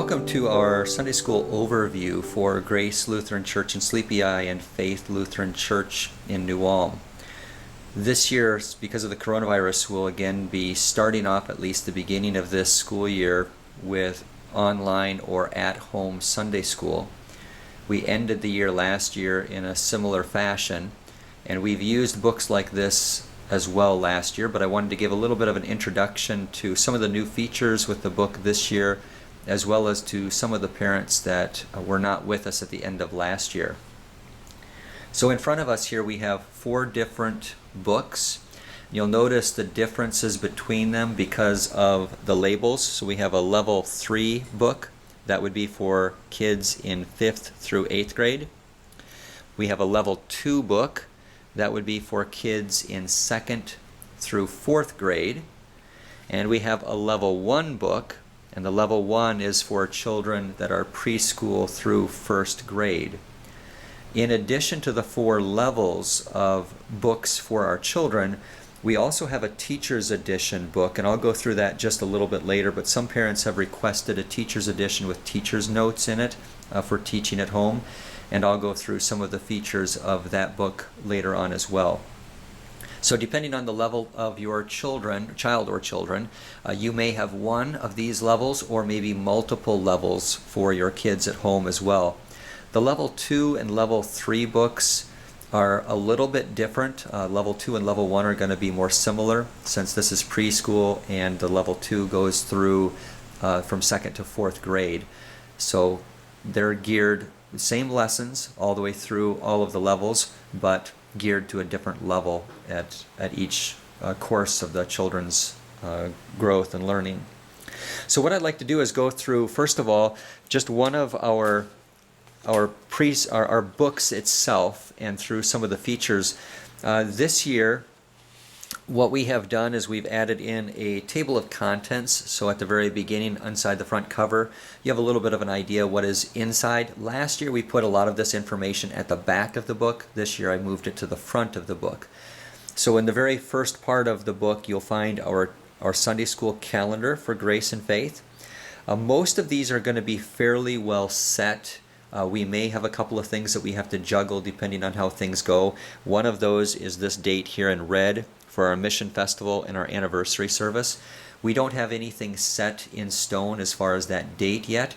Welcome to our Sunday School overview for Grace Lutheran Church in Sleepy Eye and Faith Lutheran Church in New Ulm. This year, because of the coronavirus, we'll again be starting off at least the beginning of this school year with online or at-home Sunday School. We ended the year last year in a similar fashion, and we've used books like this as well last year, but I wanted to give a little bit of an introduction to some of the new features with the book this year, as well as to some of the parents that were not with us at the end of last year. So in front of us here we have 4 different books. You'll notice the differences between them because of the labels. So we have a level 3 book that would be for kids in 5th through 8th grade. We have a level 2 book that would be for kids in 2nd through 4th grade. And we have a level 1 book, and the level 1 is for children that are preschool through 1st grade. In addition to the 4 levels of books for our children, we also have a teacher's edition book, and I'll go through that just a little bit later, but some parents have requested a teacher's edition with teacher's notes in it for teaching at home, and I'll go through some of the features of that book later on as well. So depending on the level of your child or children, you may have one of these levels or maybe multiple levels for your kids at home as well. The level 2 and level 3 books are a little bit different. Level 2 and level 1 are going to be more similar since this is preschool and the level 2 goes through from 2nd to 4th grade. So they're geared, same lessons all the way through all of the levels, but geared to a different level at each course of the children's growth and learning. So what I'd like to do is go through, first of all, just one of our books itself and through some of the features. This year, what we have done is we've added in a table of contents. So at the very beginning, inside the front cover, you have a little bit of an idea what is inside. Last year we put a lot of this information at the back of the book. This year I moved it to the front of the book. So in the very first part of the book, you'll find our Sunday school calendar for Grace and Faith. Most of these are going to be fairly well set. We may have a couple of things that we have to juggle depending on how things go. One of those is this date here in red for our Mission Festival and our anniversary service. We don't have anything set in stone as far as that date yet.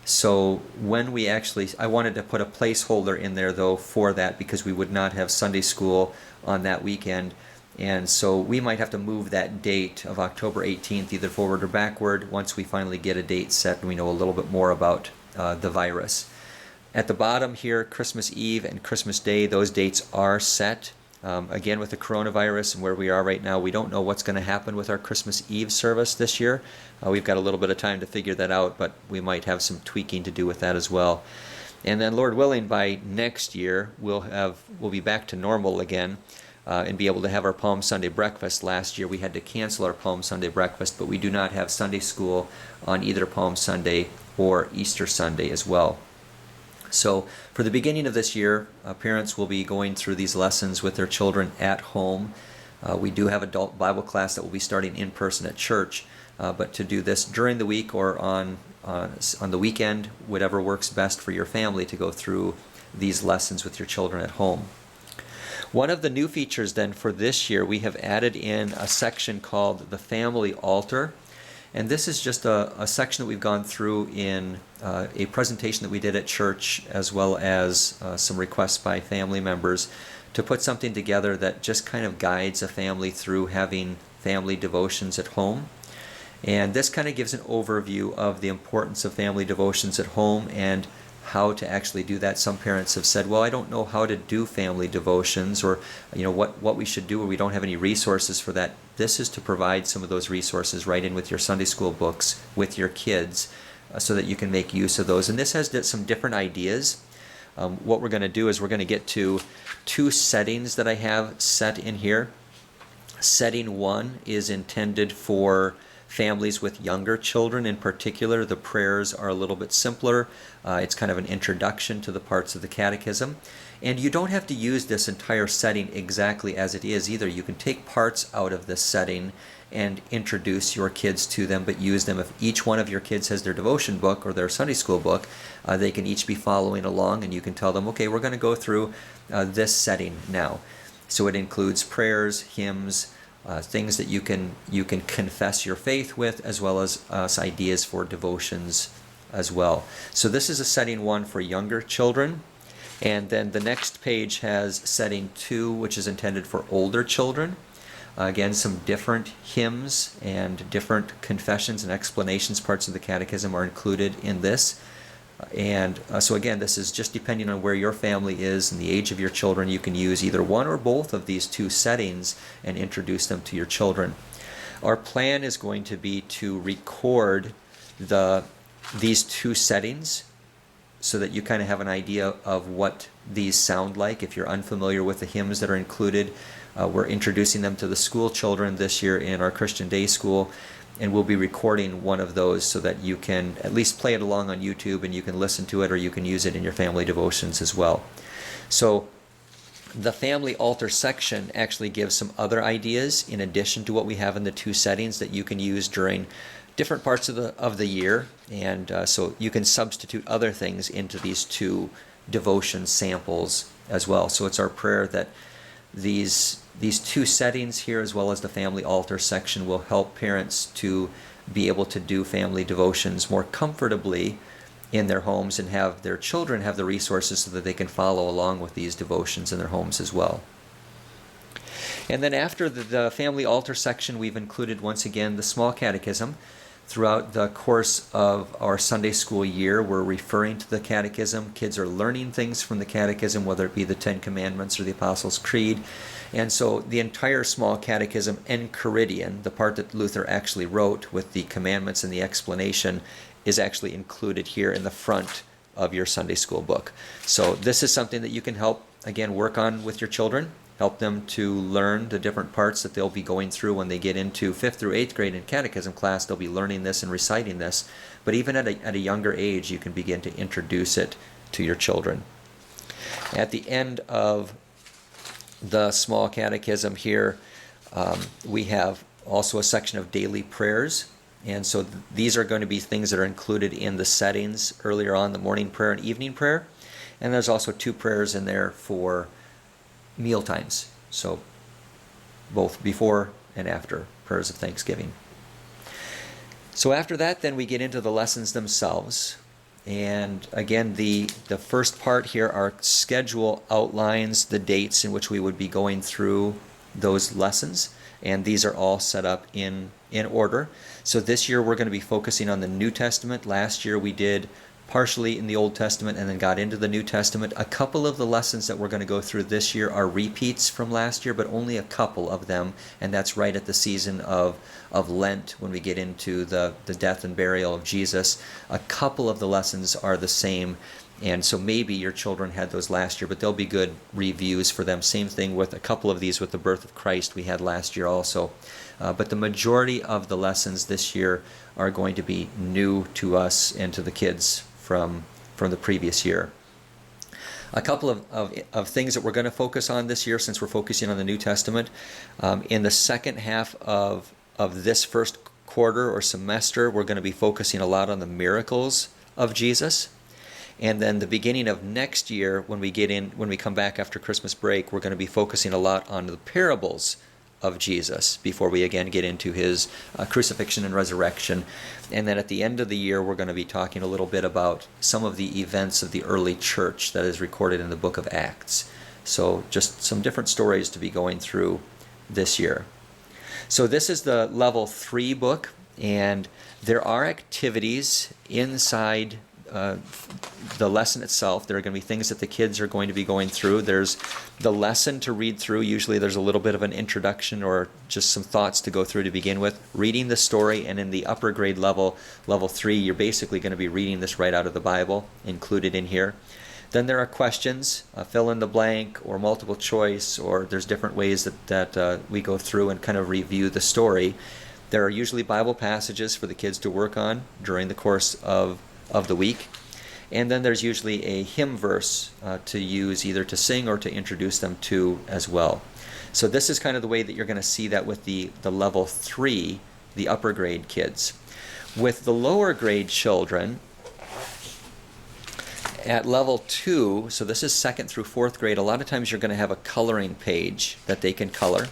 So when I wanted to put a placeholder in there though for that because we would not have Sunday school on that weekend. And so we might have to move that date of October 18th either forward or backward once we finally get a date set and we know a little bit more about the virus. At the bottom here, Christmas Eve and Christmas Day, those dates are set. Again, with the coronavirus and where we are right now, we don't know what's going to happen with our Christmas Eve service this year. We've got a little bit of time to figure that out, but we might have some tweaking to do with that as well. And then, Lord willing, by next year, we'll be back to normal again and be able to have our Palm Sunday breakfast. Last year, we had to cancel our Palm Sunday breakfast, but we do not have Sunday school on either Palm Sunday or Easter Sunday as well. So for the beginning of this year, parents will be going through these lessons with their children at home. We do have adult Bible class that will be starting in person at church, but to do this during the week or on the weekend, whatever works best for your family to go through these lessons with your children at home. One of the new features then for this year, we have added in a section called the Family Altar. And this is just a section that we've gone through in a presentation that we did at church, as well as some requests by family members to put something together that just kind of guides a family through having family devotions at home. And this kind of gives an overview of the importance of family devotions at home and how to actually do that. Some parents have said, well, I don't know how to do family devotions, or what we should do, or we don't have any resources for that. This is to provide some of those resources right in with your Sunday school books with your kids so that you can make use of those. And this has some different ideas. What we're going to do is we're going to get to 2 settings that I have set in here. Setting 1 is intended for families with younger children in particular, the prayers are a little bit simpler. It's kind of an introduction to the parts of the catechism. And you don't have to use this entire setting exactly as it is either. You can take parts out of this setting and introduce your kids to them, but use them. If each one of your kids has their devotion book or their Sunday school book, they can each be following along, and you can tell them, okay, we're going to go through this setting now. So it includes prayers, hymns, things that you can confess your faith with, as well as ideas for devotions as well. So this is a setting 1 for younger children. And then the next page has setting 2, which is intended for older children. Again, some different hymns and different confessions and explanations, parts of the catechism are included in this. And so again, this is just depending on where your family is and the age of your children. You can use either one or both of these 2 settings and introduce them to your children. Our plan is going to be to record these 2 settings so that you kind of have an idea of what these sound like. If you're unfamiliar with the hymns that are included, we're introducing them to the school children this year in our Christian Day School, and we'll be recording one of those so that you can at least play it along on YouTube, and you can listen to it, or you can use it in your family devotions as well. So the family altar section actually gives some other ideas in addition to what we have in the 2 settings that you can use during different parts of the year, and so you can substitute other things into these 2 devotion samples as well. So it's our prayer that these 2 settings here, as well as the family altar section, will help parents to be able to do family devotions more comfortably in their homes, and have their children have the resources so that they can follow along with these devotions in their homes as well. And then after the family altar section, we've included once again the small catechism. Throughout the course of our Sunday school year, we're referring to the catechism. Kids are learning things from the catechism, whether it be the 10 Commandments or the Apostles' Creed. And so the entire small catechism, Enchiridion, the part that Luther actually wrote with the commandments and the explanation, is actually included here in the front of your Sunday school book. So this is something that you can help, again, work on with your children. Help them to learn the different parts that they'll be going through when they get into 5th through 8th grade in catechism class. They'll be learning this and reciting this. But even at a younger age, you can begin to introduce it to your children. At the end of the small catechism here, we have also a section of daily prayers. And so these are going to be things that are included in the settings earlier on, the morning prayer and evening prayer. And there's also 2 prayers in there for meal times, so both before and after prayers of thanksgiving. So after that, then we get into the lessons themselves. And again, the first part here, our schedule outlines the dates in which we would be going through those lessons, and these are all set up in order. So this year we're going to be focusing on the New Testament. Last year we did partially in the Old Testament and then got into the New Testament. A couple of the lessons that we're going to go through this year are repeats from last year, but only a couple of them, and that's right at the season of Lent when we get into the death and burial of Jesus. A couple of the lessons are the same, and so maybe your children had those last year, but they'll be good reviews for them. Same thing with a couple of these with the birth of Christ we had last year also. But the majority of the lessons this year are going to be new to us and to the kids from the previous year. A couple of things that we're going to focus on this year, since we're focusing on the New Testament. In the second half of this first quarter or semester, we're going to be focusing a lot on the miracles of Jesus. And then the beginning of next year, when we come back after Christmas break, we're going to be focusing a lot on the parables of Jesus before we again get into his crucifixion and resurrection. And then at the end of the year, we're going to be talking a little bit about some of the events of the early church that is recorded in the book of Acts. So just some different stories to be going through this year. So this is the level 3 book, and there are activities inside the lesson itself. There are going to be things that the kids are going to be going through. There's the lesson to read through. Usually there's a little bit of an introduction or just some thoughts to go through to begin with. Reading the story, and in the upper grade level 3, you're basically going to be reading this right out of the Bible, included in here. Then there are questions, fill in the blank or multiple choice, or there's different ways that we go through and kind of review the story. There are usually Bible passages for the kids to work on during the course of the week. And then there's usually a hymn verse to use either to sing or to introduce them to as well. So this is kind of the way that you're going to see that with the level 3, the upper grade kids. With the lower grade children, at level 2, so this is 2nd through 4th grade, a lot of times you're going to have a coloring page that they can color.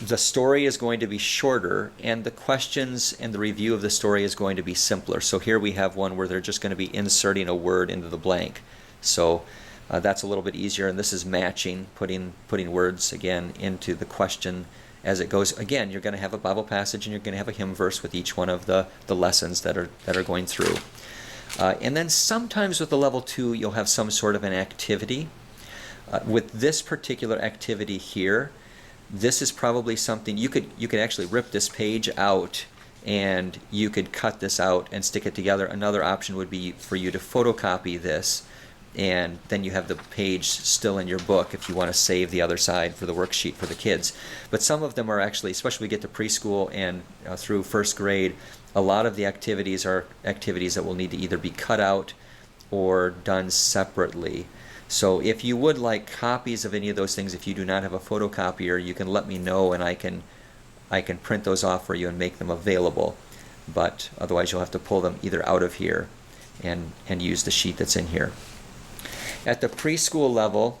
The story is going to be shorter, and the questions and the review of the story is going to be simpler. So here we have one where they're just going to be inserting a word into the blank. So that's a little bit easier, and this is matching, putting words again into the question as it goes. Again, you're going to have a Bible passage and you're going to have a hymn verse with each one of the lessons that are going through. And then sometimes with the level 2, you'll have some sort of an activity. With this particular activity here, this is probably something you could actually rip this page out and you could cut this out and stick it together. Another option would be for you to photocopy this, and then you have the page still in your book if you want to save the other side for the worksheet for the kids. But some of them are actually, especially when we get to preschool and through 1st grade, a lot of the activities are activities that will need to either be cut out or done separately. So if you would like copies of any of those things, if you do not have a photocopier, you can let me know and I can print those off for you and make them available. But otherwise you'll have to pull them either out of here and use the sheet that's in here. At the preschool level,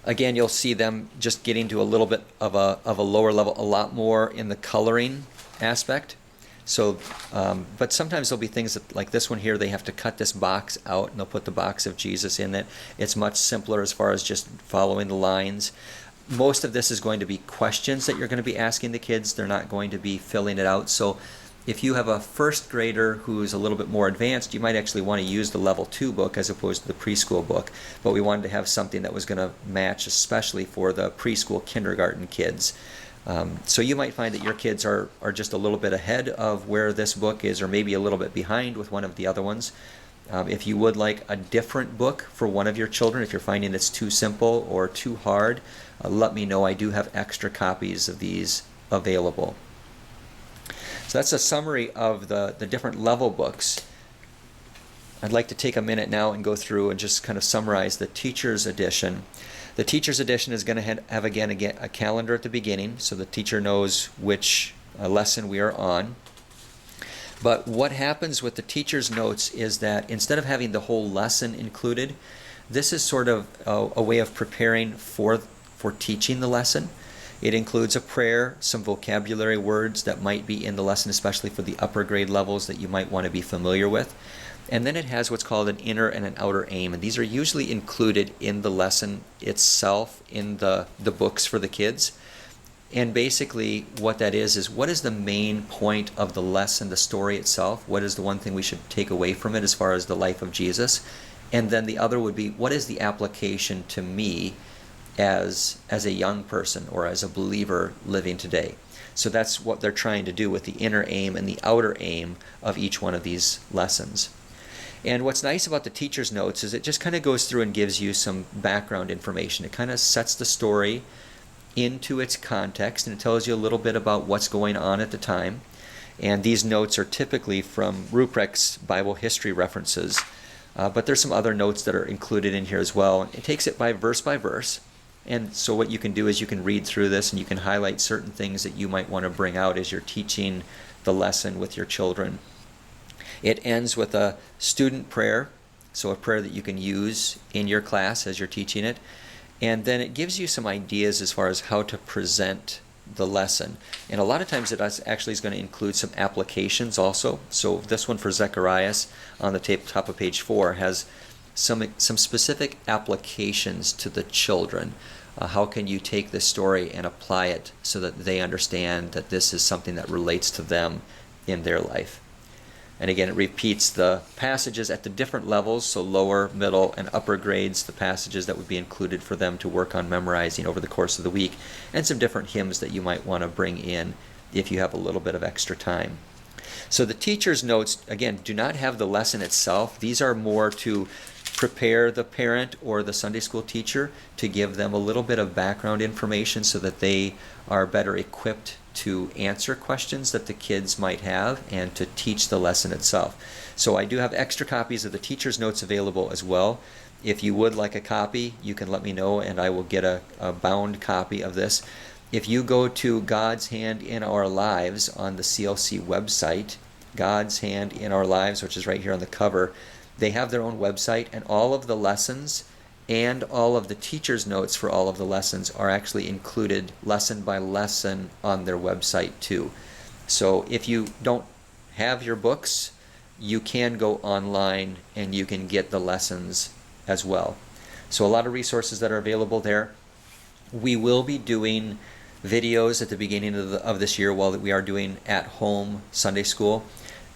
again, you'll see them just getting to a little bit of a lower level, a lot more in the coloring aspect. So, but sometimes there'll be things that, like this one here, they have to cut this box out and they'll put the box of Jesus in it. It's much simpler as far as just following the lines. Most of this is going to be questions that you're going to be asking the kids. They're not going to be filling it out. So if you have a 1st grader who's a little bit more advanced, you might actually want to use the level 2 book as opposed to the preschool book. But we wanted to have something that was going to match, especially for the preschool kindergarten kids. So you might find that your kids are just a little bit ahead of where this book is, or maybe a little bit behind with one of the other ones. If you would like a different book for one of your children, if you're finding it's too simple or too hard, let me know. I do have extra copies of these available. So that's a summary of the different level books. I'd like to take a minute now and go through and just kind of summarize the Teacher's Edition. The Teacher's Edition is going to have again a calendar at the beginning, so the teacher knows which lesson we are on. But what happens with the teacher's notes is that instead of having the whole lesson included, this is sort of a way of preparing for teaching the lesson. It includes a prayer, some vocabulary words that might be in the lesson, especially for the upper grade levels that you might want to be familiar with. And then it has what's called an inner and an outer aim, and these are usually included in the lesson itself in the books for the kids. And basically what that is what is the main point of the lesson, the story itself? What is the one thing we should take away from it as far as the life of Jesus? And then the other would be, what is the application to me as a young person or as a believer living today? So that's what they're trying to do with the inner aim and the outer aim of each one of these lessons. And what's nice about the teacher's notes is it just kind of goes through and gives you some background information. It kind of sets the story into its context, and it tells you a little bit about what's going on at the time. And these notes are typically from Ruprecht's Bible history references, but there's some other notes that are included in here as well. It takes it by verse, and so what you can do is you can read through this and you can highlight certain things that you might want to bring out as you're teaching the lesson with your children. It ends with a student prayer, so a prayer that you can use in your class as you're teaching it. And then it gives you some ideas as far as how to present the lesson. And a lot of times it actually is going to include some applications also. So this one for Zacharias on the top of page 4 has some specific applications to the children. How can you take this story and apply it so that they understand that this is something that relates to them in their life? And again, it repeats the passages at the different levels, so lower, middle, and upper grades, the passages that would be included for them to work on memorizing over the course of the week, and some different hymns that you might want to bring in if you have a little bit of extra time. So the teacher's notes, again, do not have the lesson itself. These are more to prepare the parent or the Sunday school teacher to give them a little bit of background information so that they are better equipped to answer questions that the kids might have and to teach the lesson itself. So I do have extra copies of the teacher's notes available as well. If you would like a copy, you can let me know and I will get a bound copy of this. If you go to God's Hand in Our Lives on the CLC website, God's Hand in Our Lives, which is right here on the cover, they have their own website, and all of the lessons and all of the teacher's notes for all of the lessons are actually included lesson by lesson on their website too. So if you don't have your books, you can go online and you can get the lessons as well. So a lot of resources that are available there. We will be doing videos at the beginning of this year while we are doing at-home Sunday school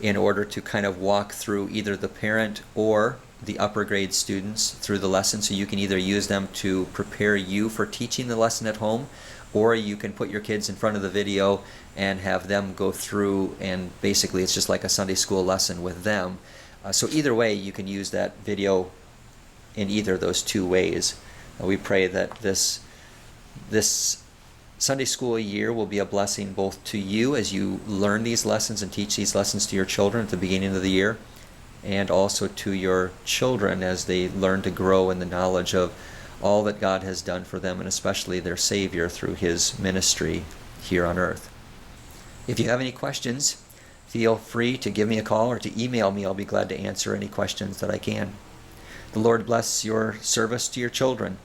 in order to kind of walk through either the parent or the upper grade students through the lesson. So you can either use them to prepare you for teaching the lesson at home, or you can put your kids in front of the video and have them go through, and basically it's just like a Sunday school lesson with them. So either way, you can use that video in either of those two ways. We pray that this Sunday school year will be a blessing both to you as you learn these lessons and teach these lessons to your children at the beginning of the year, and also to your children as they learn to grow in the knowledge of all that God has done for them, and especially their Savior through His ministry here on earth. If you have any questions, feel free to give me a call or to email me. I'll be glad to answer any questions that I can. The Lord bless your service to your children.